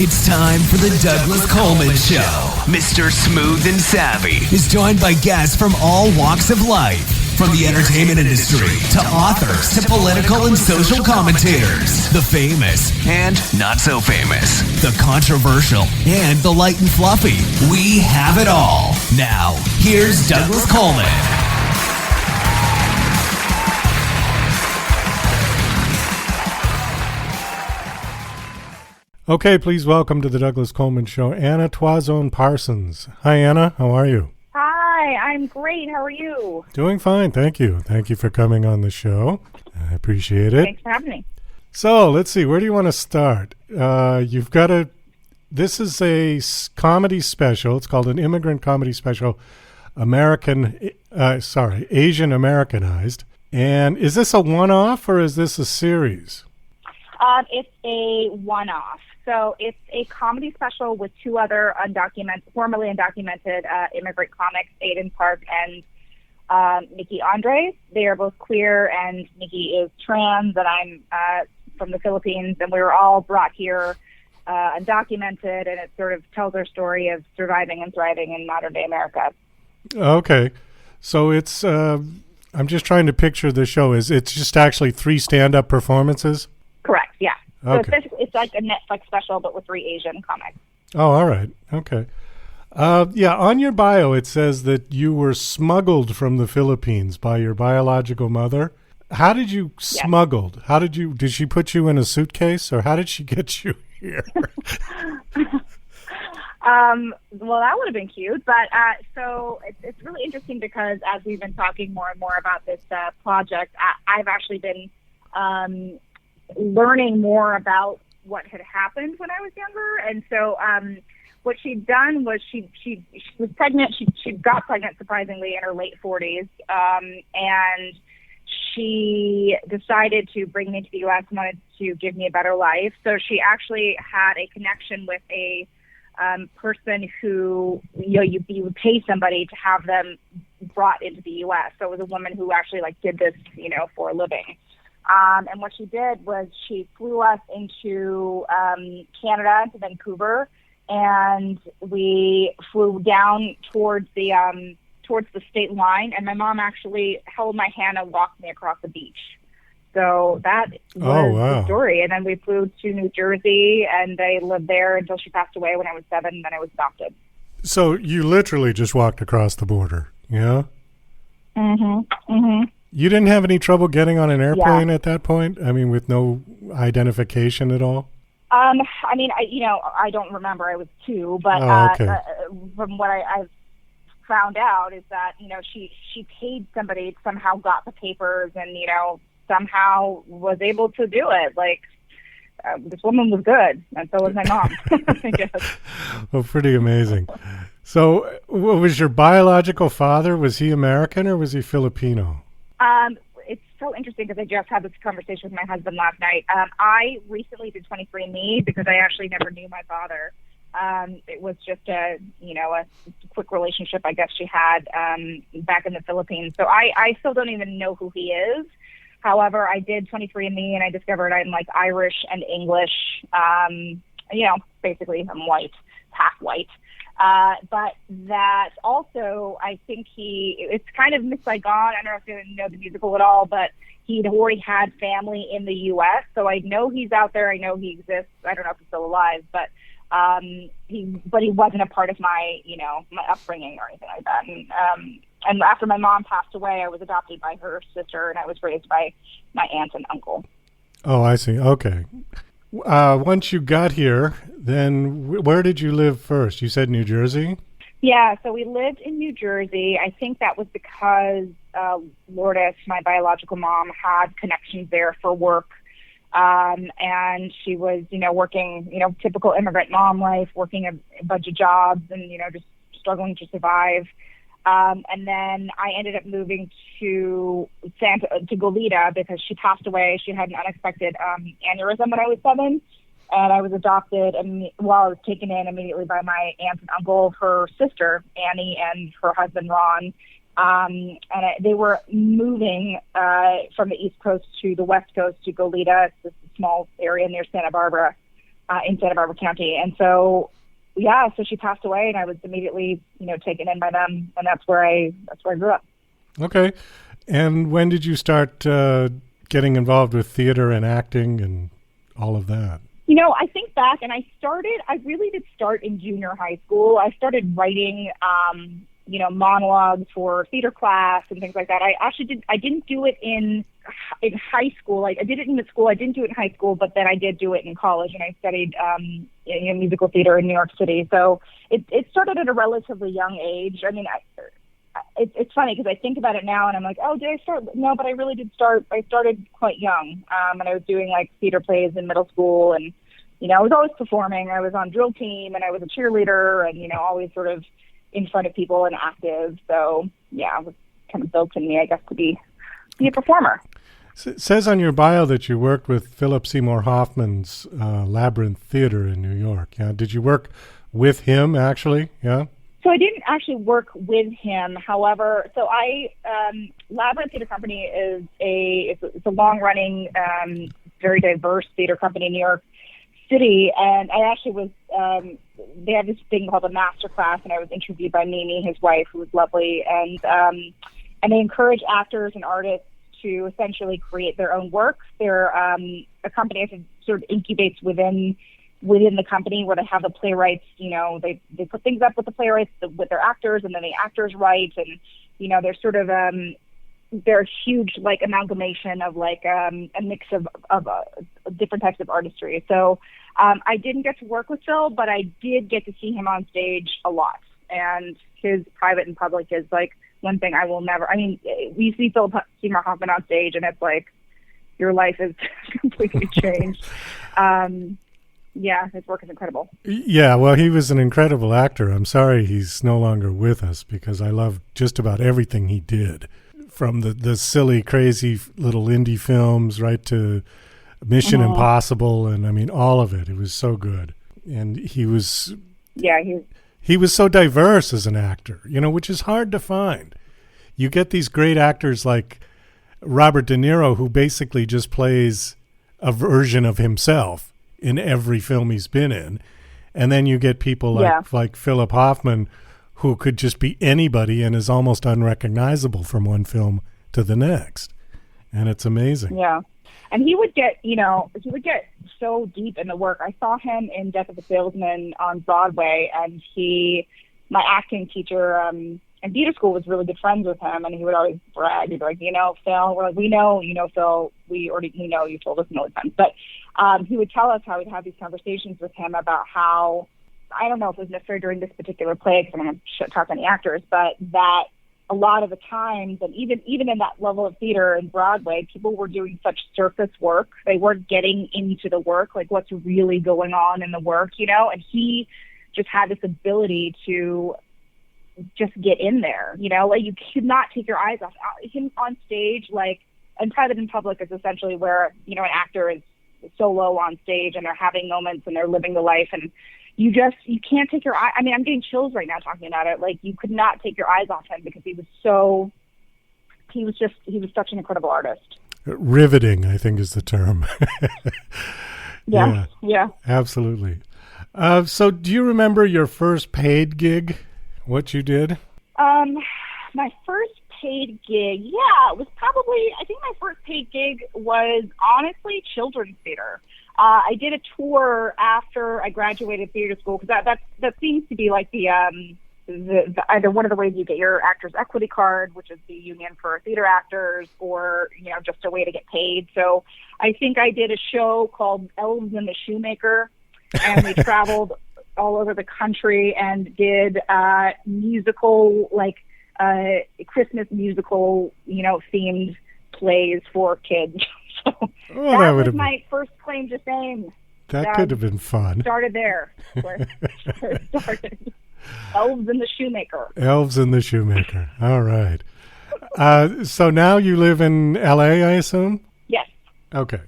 It's time for the Douglas Coleman Show. Mr. Smooth and Savvy is joined by guests from all walks of life, from the entertainment industry to authors to political and social commentators, the famous and not so famous, the controversial and the light and fluffy. We have it all. Now, here's Douglas Coleman. Okay, please welcome to the Douglas Coleman Show, Ana Tuazon Parsons. Hi, Anna. How are you? Hi, I'm great. How are you? Doing fine, thank you. Thank you for coming on the show. I appreciate it. Thanks for having me. So, let's see. What do you want to start? This is a comedy special. It's called an Immigrant Comedy Special, Asian Americanized. And is this a one-off or is this a series? It's a one-off. So it's a comedy special with two other formerly undocumented immigrant comics, Aidan Park and Nicky Endres. They are both queer, and Nicky is trans, and I'm from the Philippines, and we were all brought here undocumented, and it sort of tells our story of surviving and thriving in modern-day America. Okay. So it's, I'm just trying to picture the show. It's just actually 3 stand-up performances? Correct, yeah. Okay. So it's like a Netflix special, but with 3 Asian comics. Oh, all right. Okay. On your bio, it says that you were smuggled from the Philippines by your biological mother. How did you smuggled? Did she put you in a suitcase, or how did she get you here? Well, that would have been cute, but so it's really interesting because as we've been talking more and more about this project, I've actually been learning more about what had happened when I was younger. And so what she'd done was she was pregnant. She got pregnant, surprisingly, in her late 40s. And she decided to bring me to the U.S. and wanted to give me a better life. So she actually had a connection with a person who, you would pay somebody to have them brought into the U.S. So it was a woman who actually did this, for a living. And what she did was she flew us into Canada, to Vancouver, and we flew down towards the state line. And my mom actually held my hand and walked me across the beach. So that was the story. And then we flew to New Jersey, and I lived there until she passed away when I was 7. And then I was adopted. So you literally just walked across the border, yeah? Mm-hmm. Mm-hmm. You didn't have any trouble getting on an airplane at that point? I mean, with no identification at all? I don't remember. I was 2, but from what I've found out is that, she paid somebody, somehow got the papers, and, somehow was able to do it. This woman was good, and so was my mom, I guess. Well, pretty amazing. So, what was your biological father? Was he American or was he Filipino? It's so interesting because I just had this conversation with my husband last night. I recently did 23andMe because I actually never knew my father. It was just a quick relationship I guess she had back in the Philippines. So I still don't even know who he is. However, I did 23andMe and I discovered I'm Irish and English. Basically I'm white, half white. But that also, I think it's kind of Miss Saigon. I don't know if you know the musical at all, but he'd already had family in the U.S., so I know he's out there. I know he exists. I don't know if he's still alive, but he wasn't a part of my, my upbringing or anything like that. And after my mom passed away, I was adopted by her sister, and I was raised by my aunt and uncle. Oh, I see. Okay. Once you got here, then where did you live first? You said New Jersey? Yeah, so we lived in New Jersey. I think that was because Lourdes, my biological mom, had connections there for work. And she was, working, typical immigrant mom life, working a bunch of jobs and, just struggling to survive. And then I ended up moving to Goleta because she passed away. She had an unexpected aneurysm when I was 7, and I was adopted. And while I was taken in immediately by my aunt and uncle, her sister Annie and her husband Ron, they were moving from the East Coast to the West Coast to Goleta. It's a small area near Santa Barbara. in Santa Barbara County. And so, so she passed away, and I was immediately, taken in by them, and that's where I grew up. Okay. And when did you start getting involved with theater and acting and all of that? I think back, and I really did start in junior high school. I started writing, monologues for theater class and things like that. I didn't do it in high school. Like, I did it in the school. I didn't do it in high school, but then I did do it in college, and I studied musical theater in New York City. So it started at a relatively young age. I mean, it's funny because I think about it now and I'm like, oh, did I start? No, but I really did start. I started quite young, and I was doing like theater plays in middle school, and I was always performing. I was on drill team, and I was a cheerleader, and always sort of in front of people and active. So it was kind of built in me, I guess, to be a performer. It says on your bio that you worked with Philip Seymour Hoffman's Labyrinth Theater in New York. Yeah, did you work with him actually? Yeah. So I didn't actually work with him. However, Labyrinth Theater Company is it's a long-running, very diverse theater company in New York City, and I actually was. They had this thing called a master class, and I was interviewed by Mimi, his wife, who was lovely, and they encourage actors and artists to essentially create their own work. They're a company that sort of incubates within the company, where they have the playwrights, they put things up with the playwrights, with their actors, and then the actors write, and, they're sort of, they're a huge, like, amalgamation of, like, a mix of different types of artistry. So I didn't get to work with Phil, but I did get to see him on stage a lot, and his private and public is, like, one thing I will never, we see Philip Seymour Hoffman on stage, and it's like, your life is completely changed. His work is incredible. Yeah, well, he was an incredible actor. I'm sorry he's no longer with us, because I loved just about everything he did, from the silly, crazy little indie films right to Mission Impossible, and all of it. It was so good. And he was he was so diverse as an actor, which is hard to find. You get these great actors like Robert De Niro, who basically just plays a version of himself in every film he's been in. And then you get people like Philip Hoffman, who could just be anybody and is almost unrecognizable from one film to the next. And it's amazing. Yeah. And he would get so deep in the work. I saw him in Death of a Salesman on Broadway, and my acting teacher in theater school was really good friends with him, and he would always brag. He'd be like, Phil, we're like, we know, Phil, we know you told us a million times. But he would tell us how he'd have these conversations with him about how, I don't know if it was necessarily during this particular play, because I'm not going to talk to any actors, but that a lot of the times, and even in that level of theater in Broadway, people were doing such surface work. They weren't getting into the work, like what's really going on in the work, and he just had this ability to just get in there, like you could not take your eyes off him on stage. Like, and private and public is essentially where, an actor is solo on stage, and they're having moments, and they're living the life, and you can't take your eye. I'm getting chills right now talking about it. Like, you could not take your eyes off him, because he was such an incredible artist. Riveting, I think, is the term. Yeah. Absolutely. So do you remember your first paid gig, what you did? My first paid gig, it was probably, I think my first paid gig was honestly children's theater. I did a tour after I graduated theater school, because that seems to be like the either one of the ways you get your Actors Equity Card, which is the union for theater actors, or just a way to get paid. So I think I did a show called Elves and the Shoemaker, and we traveled all over the country and did musical, like Christmas musical, themed plays for kids. So that was my first claim to fame. That could have been fun. Started there. Where it started. Elves and the Shoemaker. Elves and the Shoemaker. All right. So now you live in L.A., I assume? Yes. Okay.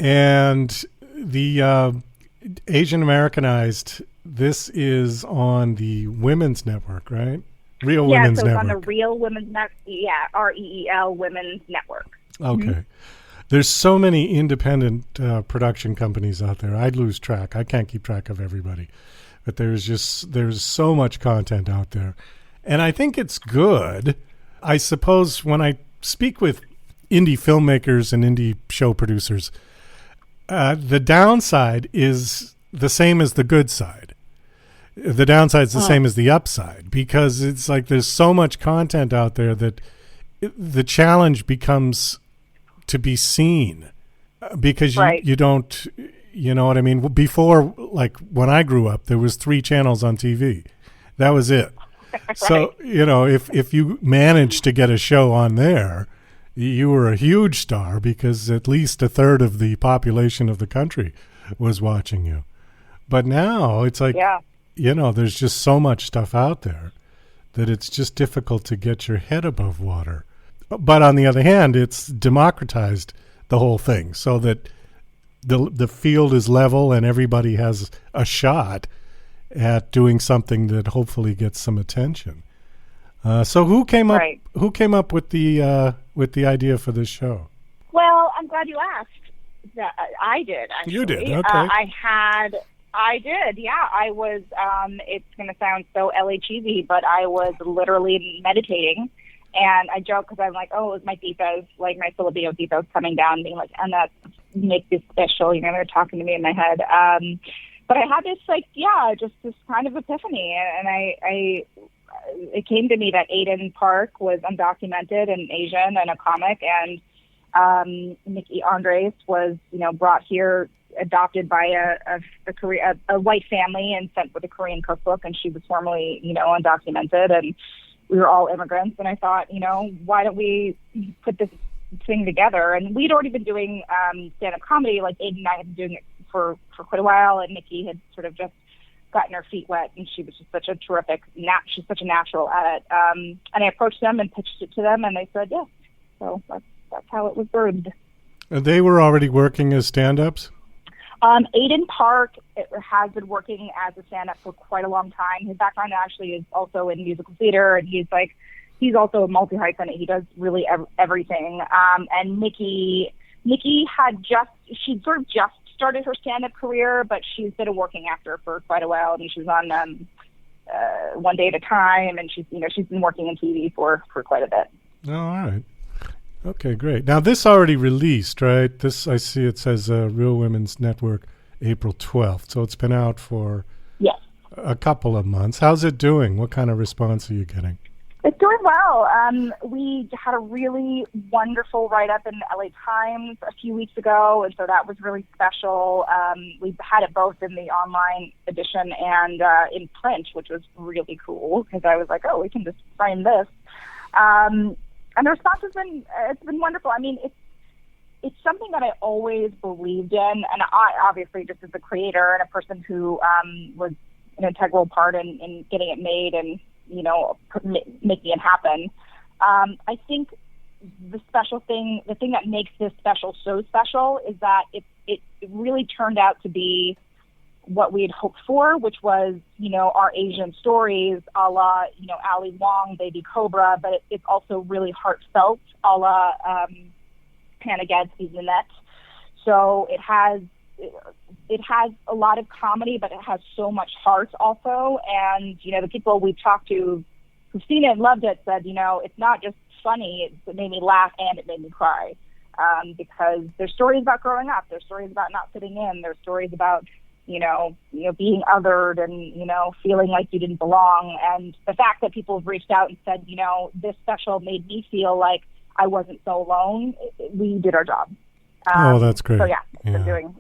And the Asian Americanized, this is on the Women's Network, right? Real Women's Network. Yeah, so it's on the Real Women's Network. Yeah, REEL Women's Network. Okay. There's so many independent production companies out there. I'd lose track. I can't keep track of everybody. But there's so much content out there. And I think it's good. I suppose when I speak with indie filmmakers and indie show producers, the downside is the same as the good side. The downside is the same as the upside, because it's like there's so much content out there that the challenge becomes to be seen, because you don't, you know what I mean? Before, like when I grew up, there was 3 channels on TV. That was it. Right. So, if you managed to get a show on there, you were a huge star, because at least a third of the population of the country was watching you. But now it's like, there's just so much stuff out there that it's just difficult to get your head above water. But on the other hand, it's democratized the whole thing so that the field is level and everybody has a shot at doing something that hopefully gets some attention. So who came up with the idea for this show? Well, I'm glad you asked. I did, actually. You did, okay. I did, yeah. I was, it's going to sound so LA cheesy, but I was literally meditating. And I joke because I'm like, oh, it was my titas, like my Filipino titas coming down, being like, Ana, make this special. They're talking to me in my head. But I had this, just this kind of epiphany. And it came to me that Aidan Park was undocumented and Asian and a comic. And Nicky Endres was, brought here, adopted by a white family and sent with a Korean cookbook. And she was formerly, undocumented. And we were all immigrants, and I thought, why don't we put this thing together? And we'd already been doing stand-up comedy, like Aidan and I had been doing it for quite a while, and Nicky had sort of just gotten her feet wet, and she was just such a terrific, she's such a natural at it. And I approached them and pitched it to them, and they said yes. So that's how it was birthed. And they were already working as stand-ups? Aidan Park has been working as a stand-up for quite a long time. His background actually is also in musical theater, and he's also a multi-hyphenate. He does really everything. And Nicky she'd sort of just started her stand-up career, but she's been a working actor for quite a while. I mean, she was on One Day at a Time, and she's been working in TV for quite a bit. Oh, all right. Okay, great. Now, this already released, right? This, I see it says Real Women's Network, April 12th. So it's been out for a couple of months. How's it doing? What kind of response are you getting? It's doing well. We had a really wonderful write-up in the LA Times a few weeks ago, and so that was really special. We had it both in the online edition and in print, which was really cool, because I was like, oh, we can just frame this. And the response has been wonderful. I mean, it's something that I always believed in, and I obviously, just as a creator and a person who was an integral part in getting it made and making it happen. I think the thing that makes this special so special is that it really turned out to be what we had hoped for, which was, our Asian stories, a la, Ali Wong, Baby Cobra, but it's also really heartfelt, a la Hannah Gadsby's Nanette. So it has a lot of comedy, but it has so much heart also. And, the people we've talked to who've seen it and loved it said, it's not just funny, it made me laugh and it made me cry. Because there's stories about growing up, there's stories about not fitting in, there's stories about being othered and, feeling like you didn't belong. And the fact that people have reached out and said, this special made me feel like I wasn't so alone, we did our job. Oh, that's great. So, it's been doing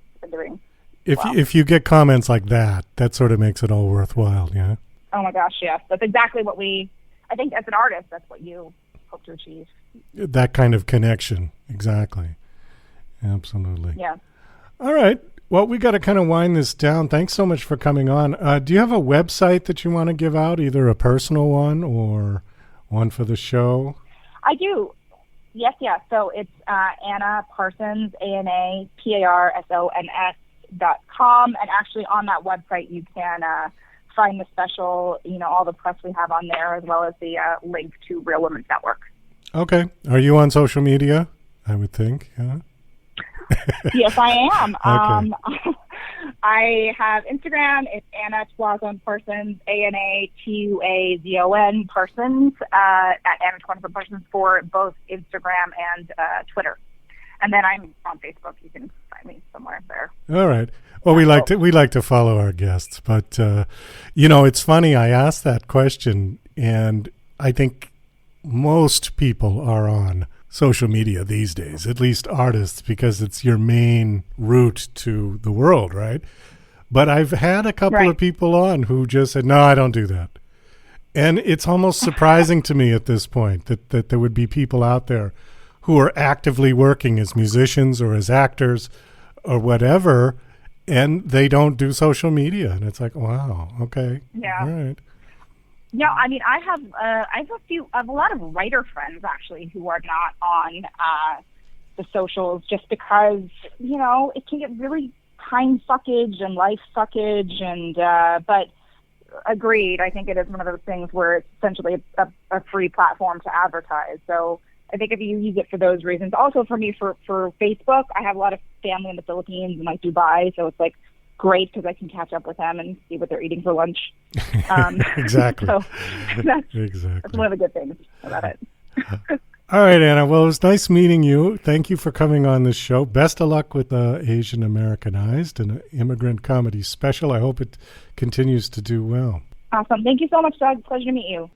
well. If you get comments like that sort of makes it all worthwhile, yeah? Oh, my gosh, yes. That's exactly what I think as an artist, that's what you hope to achieve. That kind of connection, exactly. Absolutely. Yeah. All right. Well, we got to kind of wind this down. Thanks so much for coming on. Do you have a website that you want to give out, either a personal one or one for the show? I do. Yes. So it's Ana Parsons, AnaParsons.com. And actually on that website, you can find the special, all the press we have on there, as well as the link to Real Women's Network. Okay. Are you on social media? I would think, yeah. Yes, I am. Okay. I have Instagram. It's Ana Tuazon Parsons, ANATUAZON Parsons, at Ana Tuazon Parsons for both Instagram and Twitter. And then I'm on Facebook. You can find me somewhere there. All right. Well, we like to follow our guests, but it's funny. I asked that question, and I think most people are on social media these days, at least artists, because it's your main route to the world, right? But I've had a couple of people on who just said, no, I don't do that. And it's almost surprising to me at this point that there would be people out there who are actively working as musicians or as actors or whatever, and they don't do social media. And it's like, wow, okay. Yeah. All right. No, I mean, I have a lot of writer friends actually who are not on the socials just because, it can get really time suckage and life suckage, and but agreed, I think it is one of those things where it's essentially a free platform to advertise. So I think if you use it for those reasons, also for me for Facebook, I have a lot of family in the Philippines and like Dubai, so it's like great because I can catch up with them and see what they're eating for lunch. Exactly. So that's exactly. one of the good things about it. All right, Ana. Well, it was nice meeting you. Thank you for coming on this show. Best of luck with Asian Americanized and Immigrant Comedy Special. I hope it continues to do well. Awesome. Thank you so much, Doug. Pleasure to meet you.